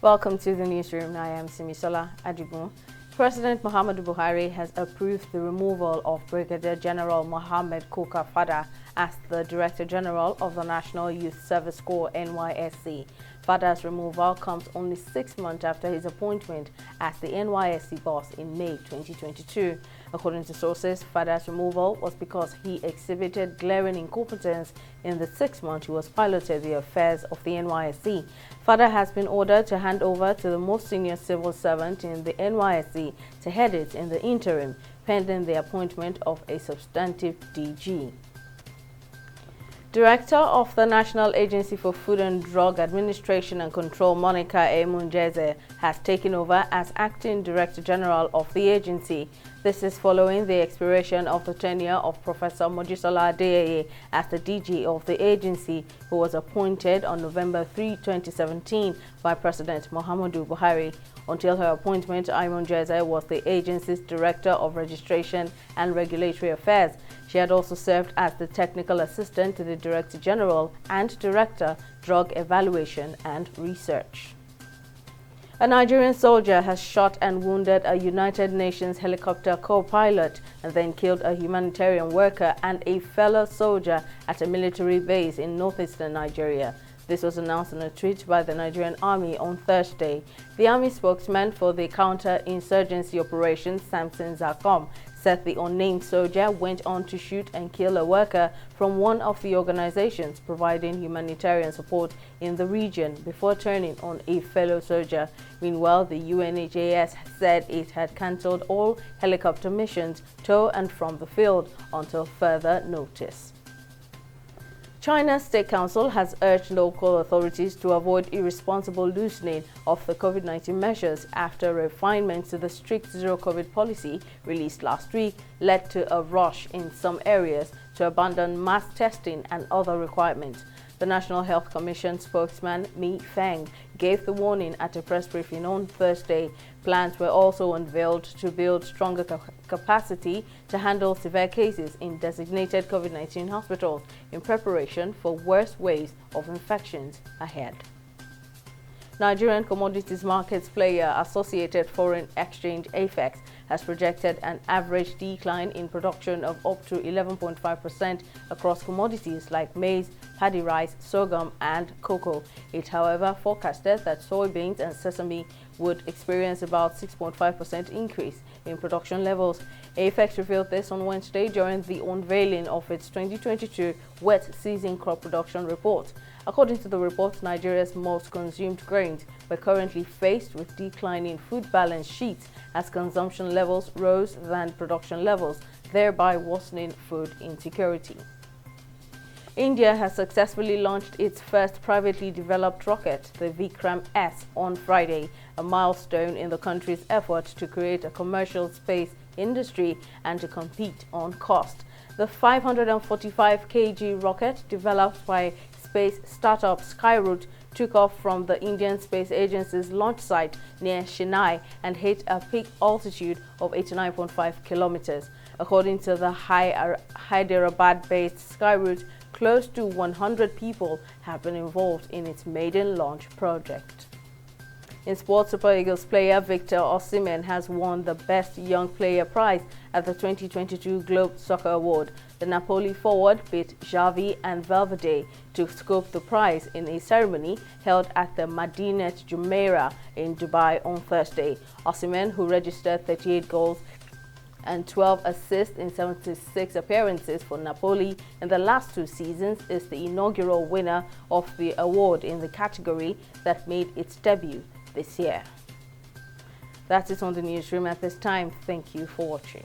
Welcome to the newsroom. I am Simisola Adigun. President Muhammadu Buhari has approved the removal of Brigadier General Mohammed Kuka Fada as the Director General of the National Youth Service Corps (NYSC). Fada's removal comes only 6 months after his appointment as the NYSC boss in May 2022. According to sources, Fada's removal was because he exhibited glaring incompetence in the 6 months he was piloted the affairs of the NYSC. Fada has been ordered to hand over to the most senior civil servant in the NYSC to head it in the interim, pending the appointment of a substantive DG. Director of the National Agency for Food and Drug Administration and Control, Monica Emunjeze, has taken over as Acting Director General of the agency. This is following the expiration of the tenure of Professor Mojisola Adeyeye as the DG of the agency, who was appointed on November 3, 2017 by President Muhammadu Buhari. Until her appointment, Emunjeze was the agency's Director of Registration and Regulatory Affairs. She had also served as the Technical Assistant to the Director General and Director, Drug Evaluation and Research. A Nigerian soldier has shot and wounded a United Nations helicopter co-pilot and then killed a humanitarian worker and a fellow soldier at a military base in northeastern Nigeria. This was announced in a tweet by the Nigerian Army on Thursday. The Army spokesman for the counter-insurgency operation, Samson Zakom, said the unnamed soldier went on to shoot and kill a worker from one of the organizations providing humanitarian support in the region before turning on a fellow soldier. Meanwhile, the UNHAS said it had cancelled all helicopter missions to and from the field until further notice. China's State Council has urged local authorities to avoid irresponsible loosening of the COVID-19 measures after refinements to the strict zero-COVID policy released last week led to a rush in some areas to abandon mass testing and other requirements. The National Health Commission spokesman Mi Feng gave the warning at a press briefing on Thursday. Plans were also unveiled to build stronger capacity to handle severe cases in designated COVID-19 hospitals in preparation for worse waves of infections ahead. Nigerian Commodities Markets player Associated Foreign Exchange (AFEX) has projected an average decline in production of up to 11.5% across commodities like maize, paddy rice, sorghum, and cocoa. It, however, forecasted that soybeans and sesame would experience about 6.5% increase in production levels. AFEX revealed this on Wednesday during the unveiling of its 2022 wet season crop production report. According to the report, Nigeria's most consumed grains were currently faced with declining food balance sheets as consumption levels rose than production levels, thereby worsening food insecurity. India has successfully launched its first privately developed rocket, the Vikram-S, on Friday, a milestone in the country's effort to create a commercial space industry and to compete on cost. The 545 kg rocket, developed by space startup Skyroot, took off from the Indian Space Agency's launch site near Chennai and hit a peak altitude of 89.5 kilometers. According to the Hyderabad-based Skyroot, close to 100 people have been involved in its maiden launch project. In sports, Super Eagles player Victor Osimhen has won the Best Young Player prize at the 2022 Globe Soccer Award. The Napoli forward beat Xavi and Valverde to scoop the prize in a ceremony held at the Madinat Jumeirah in Dubai on Thursday. Osimhen, who registered 38 goals and 12 assists in 76 appearances for Napoli in the last 2 seasons, is the inaugural winner of the award in the category that made its debut this year. That's it on the newsroom at this time. Thank you for watching.